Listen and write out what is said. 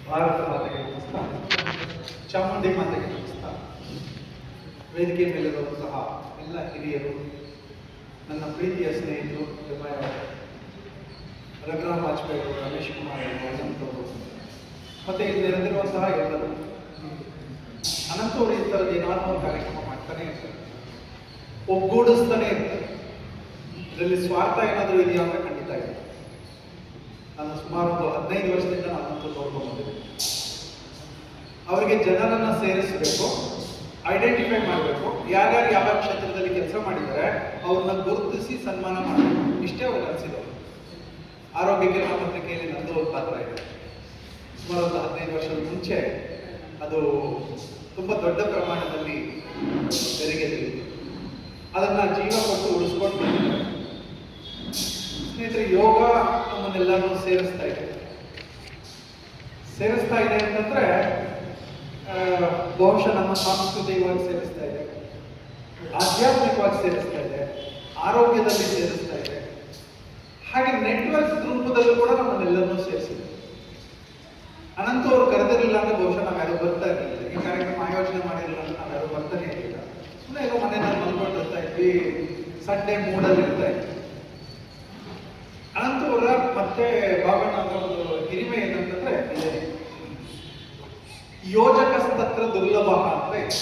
ಭಾರತ ಮಾತೆಗೆ ನಮಸ್ಕಾರ, ಚಾಮುಂಡಿ ಮಾತೆಗೆ ನಮಸ್ಕಾರ. ವೇದಿಕೆ ಮೇಲಿರುವಂತಹ ಎಲ್ಲ ಹಿರಿಯರು, ನನ್ನ ಪ್ರೀತಿಯ ಸ್ನೇಹಿತರು, ರಘುರಾಮ್ ವಾಜಪೇಯಿ ಅವರು, ರಮೇಶ್ ಕುಮಾರ್ ಅವರು, ಅನಂತವರು, ಮತ್ತೆ ಇಲ್ಲಿ ನೆರೆದಿರುವಂತಹ ಎಲ್ಲರೂ, ಅನಂತವರು ಈ ಥರದ ಏನಾದರೂ ಒಂದು ಕಾರ್ಯಕ್ರಮ ಮಾಡ್ತಾನೆ ಇರ್ತಾರೆ, ಒಗ್ಗೂಡಿಸ್ತಾನೆ ಇರ್ತಾರೆ. ಇದರಲ್ಲಿ ಸ್ವಾರ್ಥ ಏನಾದರೂ ಇದೆಯಾ ಅಂತ ಖಂಡಿತ ಇದೆ. ನಾನು ಸುಮಾರು ಒಂದು 15 ವರ್ಷದಿಂದ ನಾನಂತೂ ನೋಡ್ಕೊಂಡು ಬಂದಿದ್ದೆ. ಅವರಿಗೆ ಜನರನ್ನು ಸೇರಿಸಬೇಕು, ಐಡೆಂಟಿಫೈ ಮಾಡಬೇಕು, ಯಾರ್ಯಾರು ಯಾವ ಕ್ಷೇತ್ರದಲ್ಲಿ ಕೆಲಸ ಮಾಡಿದ್ದಾರೆ ಅವ್ರನ್ನ ಗುರುತಿಸಿ ಸನ್ಮಾನ ಮಾಡಬೇಕು. ಇಷ್ಟೇ ಅವ್ರಿಗೆ ಅನಿಸಿದವರು. ಆರೋಗ್ಯಕ್ಕೆ ಪತ್ರಿಕೆಯಲ್ಲಿ ನಂದು ಒಂದು ಪಾತ್ರ ಇದೆ. ಸುಮಾರು ಒಂದು 15 ವರ್ಷದ ಮುಂಚೆ ಅದು ತುಂಬ ದೊಡ್ಡ ಪ್ರಮಾಣದಲ್ಲಿ ತೆರಿಗೆ ತಿಳಿಯಿತು. ಅದನ್ನು ಜೀವ ಕೊಟ್ಟು ಉಳಿಸ್ಕೊಂಡು ಬಂದಿದ್ದಾರೆ. ಸ್ನೇಹಿತರೆ, ಯೋಗ ನಮ್ಮನ್ನೆಲ್ಲರೂ ಸೇರಿಸ್ತಾ ಇದೆ ಅಂತಂದ್ರೆ ಬಹುಶಃ ನಮ್ಮ ಸಾಂಸ್ಕೃತಿಕವಾಗಿ ಸೇರಿಸ್ತಾ ಇದೆ, ಆಧ್ಯಾತ್ಮಿಕವಾಗಿ ಸೇರಿಸ್ತಾ ಇದೆ, ಆರೋಗ್ಯದಲ್ಲಿ ಸೇರಿಸ್ತಾ ಇದೆ. ಹಾಗೆ ನೆಟ್ವರ್ಕ್ ರೂಪದಲ್ಲೂ ಕೂಡ ನಮ್ಮನ್ನೆಲ್ಲರನ್ನೂ ಸೇರಿಸಿದೆ. ಅನಂತ ಅವರು ಕರೆದಿರಲಿಲ್ಲ ಅಂದ್ರೆ ಬಹುಶಃ ನಾವು ಯಾರು ಬರ್ತಾ ಇರಲಿಲ್ಲ. ಈ ಕಾರ್ಯಕ್ರಮ ಆಯೋಜನೆ ಮಾಡಿರಲಿಲ್ಲ ಅಂದ್ರೆ ನಾವು ಯಾರು ಬರ್ತಾನೆ ಇರಲಿಲ್ಲ. ಸುಮ್ಮನೆ ಏನೋ ಮನೆ ನಾವು ಮಲ್ಕೊಂಡಿರ್ತಾ ಇದ್ವಿ, ಸಂಡೇ ಮೂಡಲ್ಲಿ ಇರ್ತಾ ಇದ್ವಿ. ಅನಂತವರ ಮತ್ತೆ ಬಾಬಣ್ಣ ಅವರ ಒಂದು ಹಿರಿಮೆ ಏನಂತಂದ್ರೆ ಯೋಜಕ ತತ್ರ ದುರ್ಲಭ ಅಂತ ಇದೆ.